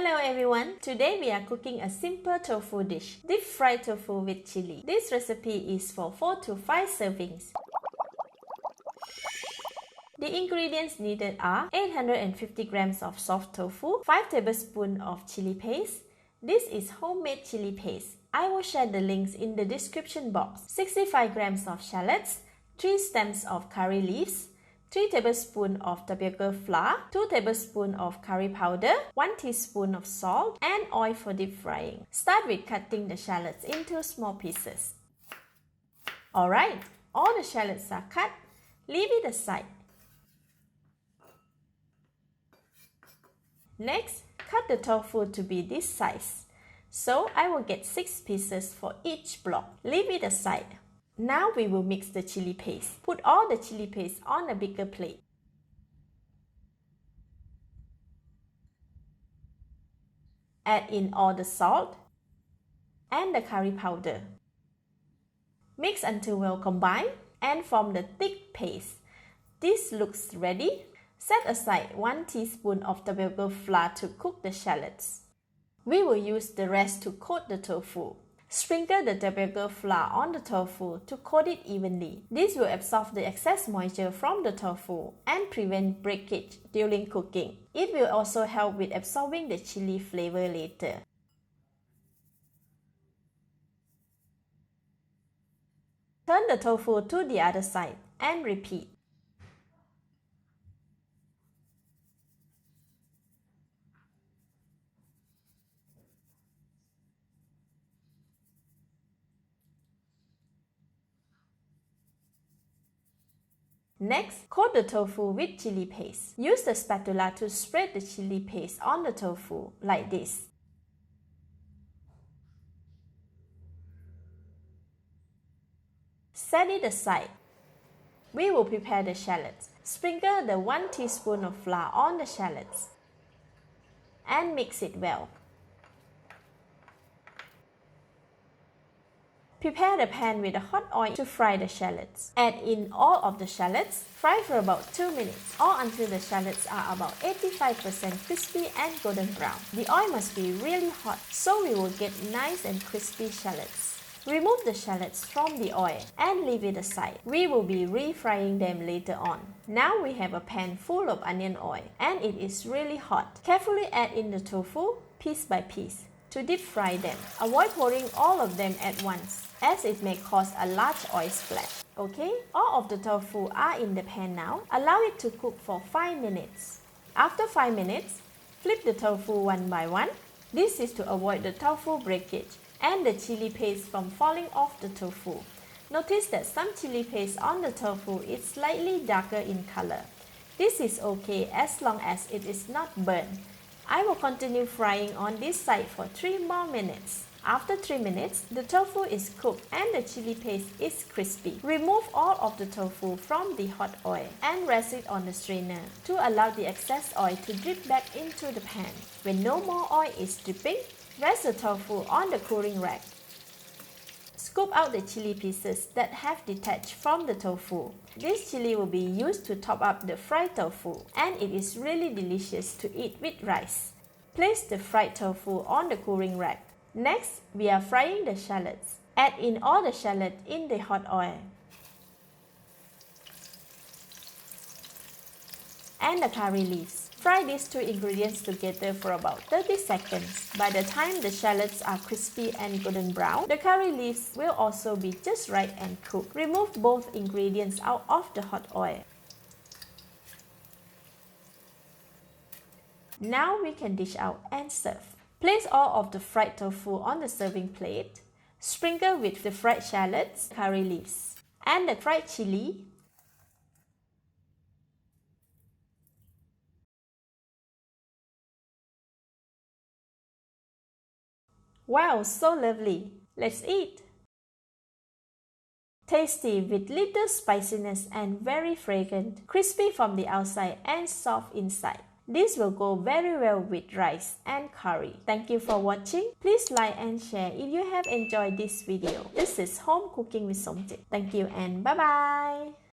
Hello everyone, today we are cooking a simple tofu dish, deep fried tofu with chili. This recipe is for 4 to 5 servings. The ingredients needed are 850 grams of soft tofu, 5 tablespoons of chili paste. This is homemade chili paste. I will share the links in the description box. 65 grams of shallots, 3 stems of curry leaves, 3 tablespoons of tapioca flour, 2 tablespoons of curry powder, 1 teaspoon of salt, and oil for deep frying. Start with cutting the shallots into small pieces. Alright, all the shallots are cut. Leave it aside. Next, cut the tofu to be this size. So I will get 6 pieces for each block. Leave it aside. Now we will mix the chili paste. Put all the chili paste on a bigger plate. Add in all the salt and the curry powder. Mix until well combined and form the thick paste. This looks ready. Set aside 1 teaspoon of tapioca flour to cook the shallots. We will use the rest to coat the tofu. Sprinkle the tapioca flour on the tofu to coat it evenly. This will absorb the excess moisture from the tofu and prevent breakage during cooking. It will also help with absorbing the chili flavor later. Turn the tofu to the other side and repeat. Next, coat the tofu with chili paste. Use the spatula to spread the chili paste on the tofu, like this. Set it aside. We will prepare the shallots. Sprinkle the 1 teaspoon of flour on the shallots and mix it well. Prepare the pan with a hot oil to fry the shallots. Add in all of the shallots. Fry for about 2 minutes or until the shallots are about 85% crispy and golden brown. The oil must be really hot so we will get nice and crispy shallots. Remove the shallots from the oil and leave it aside. We will be refrying them later on. Now we have a pan full of onion oil and it is really hot. Carefully add in the tofu piece by piece to deep fry them. Avoid pouring all of them at once, as it may cause a large oil splash. Okay, all of the tofu are in the pan now. Allow it to cook for 5 minutes. After 5 minutes, flip the tofu one by one. This is to avoid the tofu breakage and the chili paste from falling off the tofu. Notice that some chili paste on the tofu is slightly darker in color. This is okay as long as it is not burnt. I will continue frying on this side for 3 more minutes. After 3 minutes, the tofu is cooked and the chili paste is crispy. Remove all of the tofu from the hot oil and rest it on the strainer to allow the excess oil to drip back into the pan. When no more oil is dripping, rest the tofu on the cooling rack. Scoop out the chili pieces that have detached from the tofu. This chili will be used to top up the fried tofu and it is really delicious to eat with rice. Place the fried tofu on the cooling rack. Next, we are frying the shallots. Add in all the shallots in the hot oil and the curry leaves. Fry these 2 ingredients together for about 30 seconds. By the time the shallots are crispy and golden brown, the curry leaves will also be just right and cooked. Remove both ingredients out of the hot oil. Now we can dish out and serve. Place all of the fried tofu on the serving plate. Sprinkle with the fried shallots, curry leaves, and the fried chili. Wow, so lovely! Let's eat! Tasty with little spiciness and very fragrant, crispy from the outside and soft inside. This will go very well with rice and curry. Thank you for watching. Please like and share if you have enjoyed this video. This is Home Cooking with Somjit. Thank you and bye-bye!